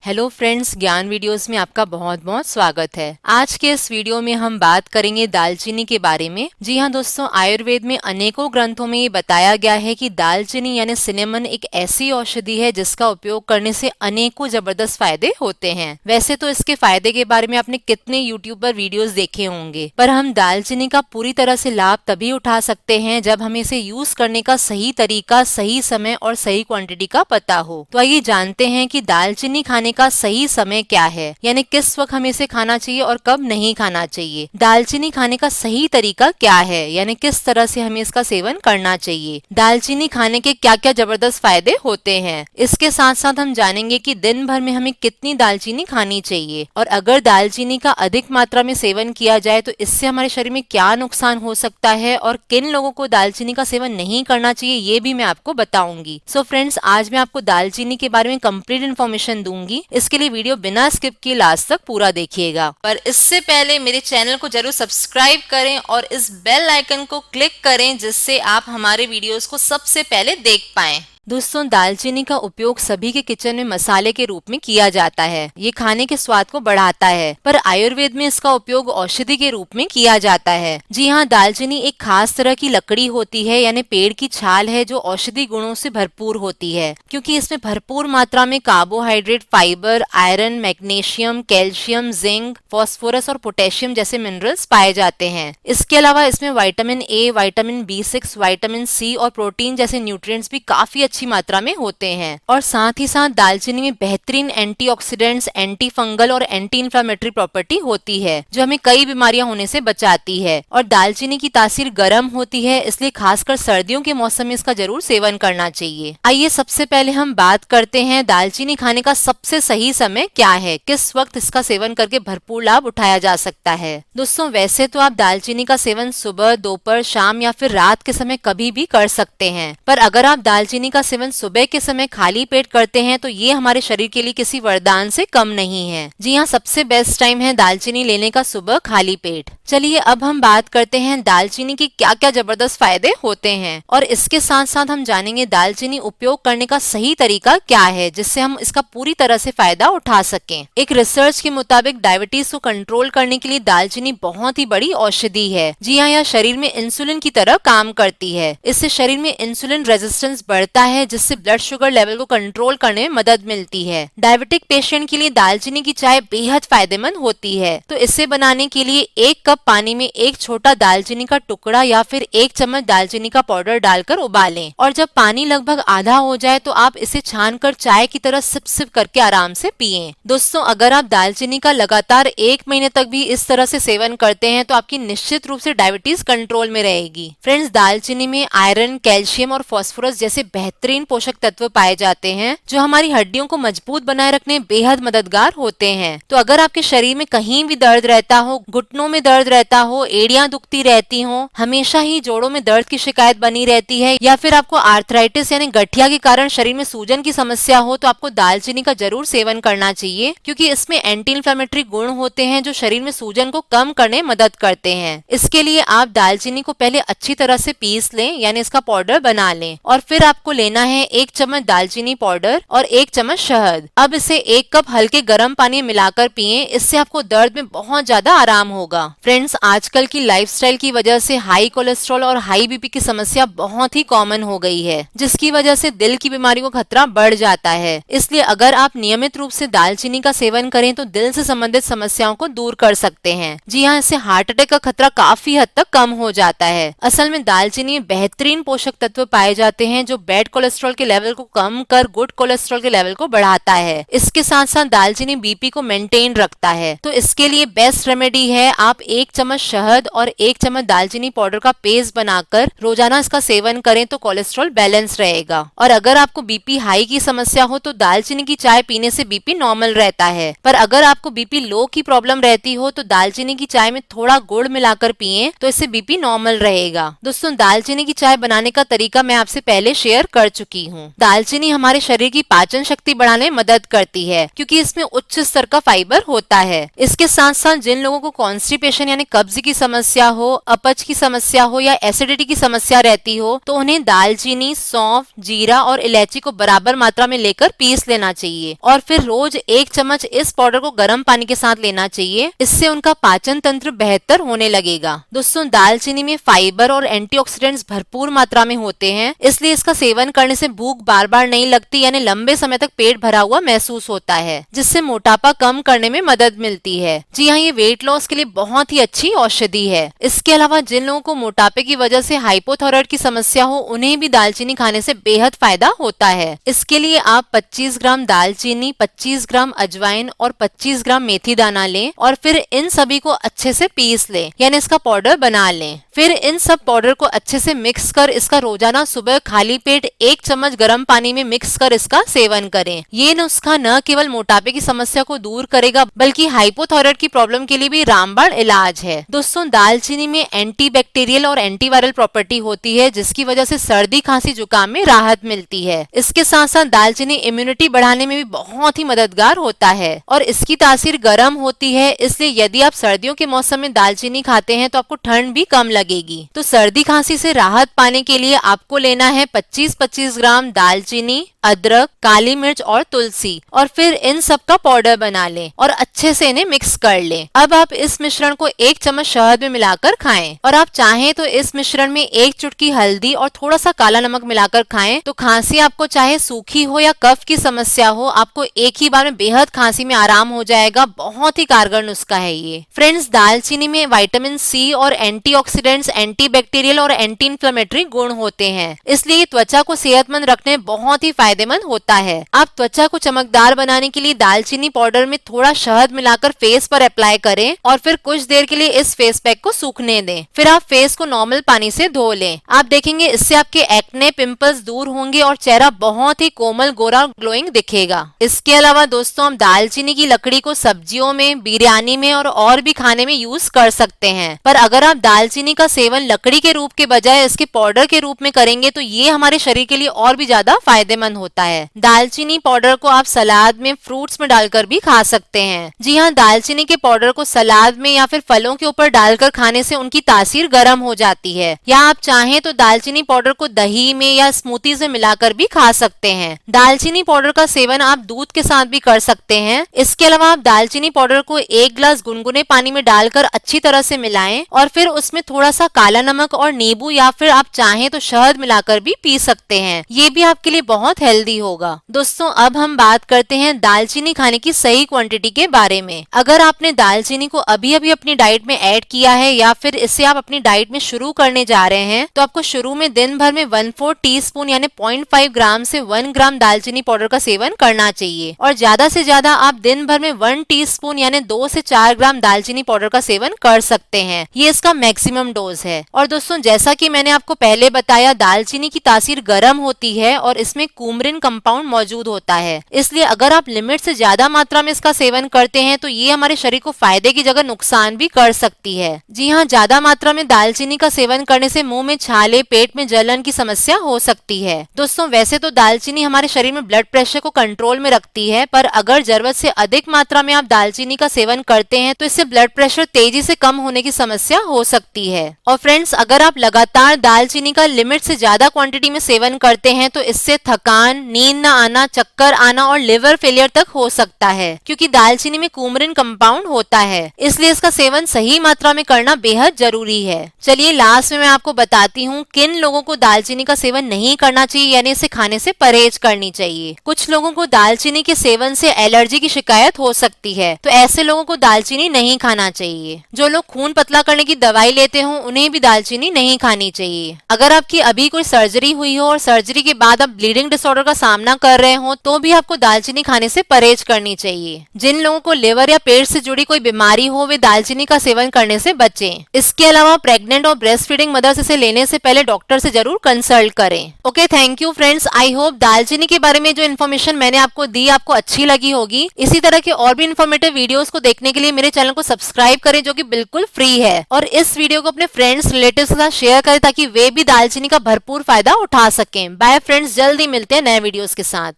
Hello friends, ज्ञान videos में आपका बहुत बहुत स्वागत है। आज के इस वीडियो में हम बात करेंगे दालचीनी के बारे में। जी हाँ दोस्तों, आयुर्वेद में अनेकों ग्रंथों में ये बताया गया है कि दालचीनी यानी सिनेमन एक ऐसी औषधि है जिसका उपयोग करने से अनेकों जबरदस्त फायदे होते हैं। वैसे तो इसके फायदे के बारे में आपने कितने यूट्यूब पर वीडियोस देखे होंगे, पर हम दालचीनी का पूरी तरह से लाभ तभी उठा सकते हैं जब हमें इसे यूज करने का सही तरीका, सही समय और सही क्वांटिटी का पता हो। तो आइए जानते हैं कि दालचीनी खाने का सही समय क्या है, यानी किस वक्त हमें इसे खाना चाहिए और कब नहीं खाना चाहिए। दालचीनी खाने का सही तरीका क्या है, यानी किस तरह से हमें इसका सेवन करना चाहिए। दालचीनी खाने के क्या क्या जबरदस्त फायदे होते हैं, इसके साथ साथ हम जानेंगे कि दिन भर में हमें कितनी दालचीनी खानी चाहिए, और अगर दालचीनी का अधिक मात्रा में सेवन किया जाए तो इससे हमारे शरीर में क्या नुकसान हो सकता है और किन लोगों को दालचीनी का सेवन नहीं करना चाहिए, ये भी मैं आपको बताऊंगी। सो फ्रेंड्स, आज मैं आपको दालचीनी के बारे में कंप्लीट इन्फॉर्मेशन दूंगी। इसके लिए वीडियो बिना स्किप किए लास्ट तक पूरा देखिएगा। पर इससे पहले मेरे चैनल को जरूर सब्सक्राइब करें और इस बेल आइकन को क्लिक करें जिससे आप हमारे वीडियोस को सबसे पहले देख पाएं। दोस्तों, दालचीनी का उपयोग सभी के किचन में मसाले के रूप में किया जाता है। ये खाने के स्वाद को बढ़ाता है, पर आयुर्वेद में इसका उपयोग औषधि के रूप में किया जाता है। जी हाँ, दालचीनी एक खास तरह की लकड़ी होती है, यानी पेड़ की छाल है जो औषधि गुणों से भरपूर होती है, क्योंकि इसमें भरपूर मात्रा में carbohydrate, fibre, iron, magnesium, calcium, zinc, phosphorus और पोटेशियम जैसे मिनरल्स पाए जाते हैं। इसके अलावा इसमें vitamin A, vitamin B6, vitamin C और प्रोटीन जैसे न्यूट्रिएंट्स भी काफी अच्छी मात्रा में होते हैं। और साथ ही साथ दालचीनी में बेहतरीन एंटीऑक्सीडेंट्स, एंटी फंगल और एंटी इंफ्लेमेटरी प्रॉपर्टी होती है जो हमें कई बीमारियां होने से बचाती है। और दालचीनी की तासीर गर्म होती है, इसलिए खासकर सर्दियों के मौसम में इसका जरूर सेवन करना चाहिए। आइए सबसे पहले हम बात करते हैं दालचीनी खाने का सबसे सही समय क्या है, किस वक्त इसका सेवन करके भरपूर लाभ उठाया जा सकता है। दोस्तों, वैसे तो आप दालचीनी का सेवन सुबह, दोपहर, शाम या फिर रात के समय कभी भी कर सकते हैं, पर अगर आप दालचीनी का सेवन सुबह के समय खाली पेट करते हैं तो ये हमारे शरीर के लिए किसी वरदान से कम नहीं है। जी हाँ, सबसे बेस्ट टाइम है दालचीनी लेने का सुबह खाली पेट। चलिए अब हम बात करते हैं दालचीनी के क्या क्या जबरदस्त फायदे होते हैं, और इसके साथ साथ हम जानेंगे दालचीनी उपयोग करने का सही तरीका क्या है जिससे हम इसका पूरी तरह से फायदा उठा सकें। एक रिसर्च के मुताबिक डायबिटीज को कंट्रोल करने के लिए दालचीनी बहुत ही बड़ी औषधि है। जी हाँ, यह शरीर में इंसुलिन की तरह काम करती है। इससे शरीर में इंसुलिन रेजिस्टेंस बढ़ता है जिससे ब्लड शुगर लेवल को कंट्रोल करने में मदद मिलती है। डायबिटिक पेशेंट के लिए दालचीनी की चाय बेहद फायदेमंद होती है। तो इसे बनाने के लिए 1 कप पानी में एक छोटा दालचीनी का टुकड़ा या फिर 1 चम्मच दालचीनी का पाउडर डालकर उबालें, और जब पानी लगभग आधा हो जाए तो आप इसे छानकर चाय की तरह सिप सिप करके आराम से पिएं। दोस्तों, अगर आप दालचीनी का लगातार 1 महीने तक भी इस तरह से सेवन करते हैं तो आपकी निश्चित रूप से डायबिटीज कंट्रोल में रहेगी। फ्रेंड्स, दालचीनी में आयरन, कैल्शियम और फास्फोरस जैसे बेहतरीन पोषक तत्व पाए जाते हैं जो हमारी हड्डियों को मजबूत बनाए रखने बेहद मददगार होते हैं। तो अगर आपके शरीर में कहीं भी दर्द रहता हो, घुटनों में दर्द रहता हो, एड़ियां दुखती रहती हो, हमेशा ही जोड़ों में दर्द की शिकायत बनी रहती है, या फिर आपको आर्थराइटिस यानी गठिया के कारण शरीर में सूजन की समस्या हो, तो आपको दालचीनी का जरूर सेवन करना चाहिए, क्योंकि इसमें एंटी इंफ्लेमेटरी गुण होते हैं जो शरीर में सूजन को कम करने में मदद करते हैं। इसके लिए आप दालचीनी को पहले अच्छी तरह से पीस लें, यानी इसका पाउडर बना लें, और फिर आपको लेना है 1 चम्मच दालचीनी पाउडर और 1 चम्मच शहद। अब इसे 1 कप हल्के गर्म पानी में मिलाकर पिएं, इससे आपको दर्द में बहुत ज्यादा आराम होगा। फ्रेंड्स, आजकल की लाइफस्टाइल की वजह से हाई कोलेस्ट्रॉल और हाई बीपी की समस्या बहुत ही कॉमन हो गई है, जिसकी वजह से दिल की बीमारियों का खतरा बढ़ जाता है। इसलिए अगर आप नियमित रूप से दालचीनी का सेवन करें तो दिल से संबंधित समस्याओं को दूर कर सकते हैं। जी हाँ, इससे हार्ट अटैक का खतरा काफी हद तक कम हो जाता है। असल में दालचीनी में बेहतरीन पोषक तत्व पाए जाते हैं जो बैड कोलेस्ट्रॉल के लेवल को कम कर गुड कोलेस्ट्रॉल के लेवल को बढ़ाता है। इसके साथ साथ दालचीनी बीपी को मेंटेन रखता है। तो इसके लिए बेस्ट रेमेडी है आप 1 चम्मच शहद और 1 चम्मच दालचीनी पाउडर का पेस्ट बनाकर रोजाना इसका सेवन करें तो कोलेस्ट्रॉल बैलेंस रहेगा। और अगर आपको बीपी हाई की समस्या हो तो दालचीनी की चाय पीने से बीपी नॉर्मल रहता है, पर अगर आपको बीपी लो की प्रॉब्लम रहती हो तो दालचीनी की चाय में थोड़ा गुड़ मिलाकर पिएं तो इससे बीपी नॉर्मल रहेगा। दोस्तों, दालचीनी की चाय बनाने का तरीका मैं आपसे पहले शेयर कर कर चुकी हूँ। दालचीनी हमारे शरीर की पाचन शक्ति बढ़ाने में मदद करती है क्योंकि इसमें उच्च स्तर का फाइबर होता है। इसके साथ साथ जिन लोगों को कॉन्स्टिपेशन यानी कब्ज की समस्या हो, अपच की समस्या हो या एसिडिटी की समस्या रहती हो तो उन्हें दालचीनी, सौंफ, जीरा और इलायची को बराबर मात्रा में लेकर पीस लेना चाहिए और फिर रोज 1 चम्मच इस पाउडर को गर्म पानी के साथ लेना चाहिए। इससे उनका पाचन तंत्र बेहतर होने लगेगा। दोस्तों, दालचीनी में फाइबर और एंटीऑक्सीडेंट्स भरपूर मात्रा में होते हैं, इसलिए इसका सेवन करने से भूख बार बार नहीं लगती यानी लंबे समय तक पेट भरा हुआ महसूस होता है, जिससे मोटापा कम करने में मदद मिलती है। जी हाँ, ये वेट लॉस के लिए बहुत ही अच्छी औषधि है। इसके अलावा जिन लोगों को मोटापे की वजह से हाइपोथायराइड की समस्या हो उन्हें भी दालचीनी खाने से बेहद फायदा होता है। इसके लिए आप 25 ग्राम दालचीनी, 25 ग्राम अजवाइन और 25 ग्राम मेथी दाना लें और फिर इन सभी को अच्छे से पीस लें यानी इसका पाउडर बना लें। फिर इन सब पाउडर को अच्छे से मिक्स कर इसका रोजाना सुबह खाली पेट 1 चम्मच गर्म पानी में मिक्स कर इसका सेवन करें। ये नुस्खा न केवल मोटापे की समस्या को दूर करेगा बल्कि हाइपोथायराइड की प्रॉब्लम के लिए भी रामबाण इलाज है। दोस्तों, दालचीनी में एंटीबैक्टीरियल और एंटीवायरल प्रॉपर्टी होती है जिसकी वजह से सर्दी, खांसी, जुकाम में राहत मिलती है। इसके साथ साथ दालचीनी इम्यूनिटी बढ़ाने में भी बहुत ही मददगार होता है और इसकी तासीर गर्म होती है, इसलिए यदि आप सर्दियों के मौसम में दालचीनी खाते हैं तो आपको ठंड भी कम लगेगी। तो सर्दी खांसी से राहत पाने के लिए आपको लेना है 25-25 ग्राम दालचीनी, अदरक, काली मिर्च और तुलसी और फिर इन सब का पाउडर बना लें और अच्छे से इन्हें मिक्स कर लें। अब आप इस मिश्रण को 1 चम्मच शहद में मिलाकर खाएं और आप चाहें तो इस मिश्रण में 1 चुटकी हल्दी और थोड़ा सा काला नमक मिलाकर खाएं। तो खांसी आपको चाहे सूखी हो या कफ की समस्या हो, आपको एक ही बार में बेहद खांसी में आराम हो जाएगा। बहुत ही कारगर नुस्खा है ये। फ्रेंड्स, दालचीनी में विटामिन सी और एंटीऑक्सीडेंट्स, एंटीबैक्टीरियल और एंटी इन्फ्लेमेटरी गुण होते हैं, इसलिए त्वचा को सेहतमंद रखने में बहुत ही फायदेमंद होता है। आप त्वचा को चमकदार बनाने के लिए दालचीनी पाउडर में थोड़ा शहद मिलाकर फेस पर अप्लाई करें और फिर कुछ देर के लिए इस फेस पैक को सूखने दें। फिर आप फेस को नॉर्मल पानी से धो लें। आप देखेंगे इससे आपके एक्ने, पिंपल्स दूर होंगे और चेहरा बहुत ही कोमल, गोरा, ग्लोइंग दिखेगा। इसके अलावा दोस्तों, हम दालचीनी की लकड़ी को सब्जियों में, बिरयानी में और भी खाने में यूज कर सकते हैं। पर अगर आप दालचीनी का सेवन लकड़ी के रूप के बजाय इसके पाउडर के रूप में करेंगे तो ये हमारे शरीर के लिए और भी ज्यादा फायदेमंद होता है। दालचीनी पाउडर को आप सलाद में, फ्रूट्स में डालकर भी खा सकते हैं। जी हाँ, दालचीनी के पाउडर को सलाद में या फिर फलों के ऊपर डालकर खाने से उनकी तासीर गर्म हो जाती है। या आप चाहें तो दालचीनी पाउडर को दही में या स्मूथी से मिलाकर भी खा सकते हैं। दालचीनी पाउडर का सेवन आप दूध के साथ भी कर सकते हैं। इसके अलावा आप दालचीनी पाउडर को 1 गिलास गुनगुने पानी में डालकर अच्छी तरह से मिलाएं और फिर उसमें थोड़ा सा काला नमक और नींबू या फिर आप चाहें तो शहद मिलाकर भी पी सकते हैं। ये भी आपके लिए बहुत हेल्दी होगा। दोस्तों, अब हम बात करते हैं दालचीनी खाने की सही क्वांटिटी के बारे में। अगर आपने दालचीनी को अभी अभी अपनी डाइट में ऐड किया है या फिर इसे आप अपनी डाइट में शुरू करने जा रहे हैं तो आपको शुरू में दिन भर में 1/4 टीस्पून यानी 0.5 ग्राम से 1 ग्राम दालचीनी पाउडर का सेवन करना चाहिए और ज्यादा से ज्यादा आप दिन भर में 1 टीस्पून यानी 2 से 4 ग्राम दालचीनी पाउडर का सेवन कर सकते हैं। ये इसका मैक्सिमम डोज है। और दोस्तों, जैसा कि मैंने आपको पहले बताया, दालचीनी की तासीर गर्म होती है और इसमें कुमरिन कंपाउंड मौजूद होता है, इसलिए अगर आप लिमिट से ज्यादा मात्रा में इसका सेवन करते हैं तो ये हमारे शरीर को फायदे की जगह नुकसान भी कर सकती है। जी हाँ, ज्यादा मात्रा में दालचीनी का सेवन करने से मुंह में छाले, पेट में जलन की समस्या हो सकती है। दोस्तों, वैसे तो दालचीनी हमारे शरीर में ब्लड प्रेशर को कंट्रोल में रखती है, पर अगर जरूरत से अधिक मात्रा में आप दालचीनी का सेवन करते हैं तो इससे ब्लड प्रेशर तेजी से कम होने की समस्या हो सकती है। और फ्रेंड्स, अगर आप लगातार दालचीनी का लिमिट से ज्यादा क्वांटिटी में सेवन करते हैं तो इससे थकान, नींद न आना, चक्कर आना और लिवर फेलियर तक हो सकता है, क्योंकि दालचीनी में कुमरिन कंपाउंड होता है, इसलिए इसका सेवन सही मात्रा में करना बेहद जरूरी है। चलिए लास्ट में मैं आपको बताती हूँ किन लोगों को दालचीनी का सेवन नहीं करना चाहिए यानी इसे खाने से परहेज करनी चाहिए। कुछ लोगों को दालचीनी के सेवन से एलर्जी की शिकायत हो सकती है, तो ऐसे लोगों को दालचीनी नहीं खाना चाहिए। जो लोग खून पतला करने की दवाई लेते हो उन्हें भी दालचीनी नहीं खानी चाहिए। अगर आपकी अभी कोई सर्जरी हुई हो और सर्जरी के बाद आप ब्लीडिंग डिसऑर्डर डिसऑर्डर का सामना कर रहे हो तो भी आपको दालचीनी खाने से परहेज करनी चाहिए। जिन लोगों को लिवर या पेट से जुड़ी कोई बीमारी हो वे दालचीनी का सेवन करने से बचें। इसके अलावा प्रेग्नेंट और ब्रेस्ट फीडिंग मदर्स इसे लेने से पहले डॉक्टर से जरूर कंसल्ट करें। Okay, thank you friends. I hope दालचीनी के बारे में जो इन्फॉर्मेशन मैंने आपको दी आपको अच्छी लगी होगी। इसी तरह के और भी इन्फॉर्मेटिव वीडियोस को देखने के लिए मेरे चैनल को सब्सक्राइब करें जो कि बिल्कुल फ्री है, और इस वीडियो को अपने फ्रेंड्स रिलेटिव्स के साथ शेयर करें ताकि वे भी दालचीनी का भरपूर फायदा उठा सकें। बाय फ्रेंड्स, जल्दी मिलते हैं नए वीडियोस के साथ।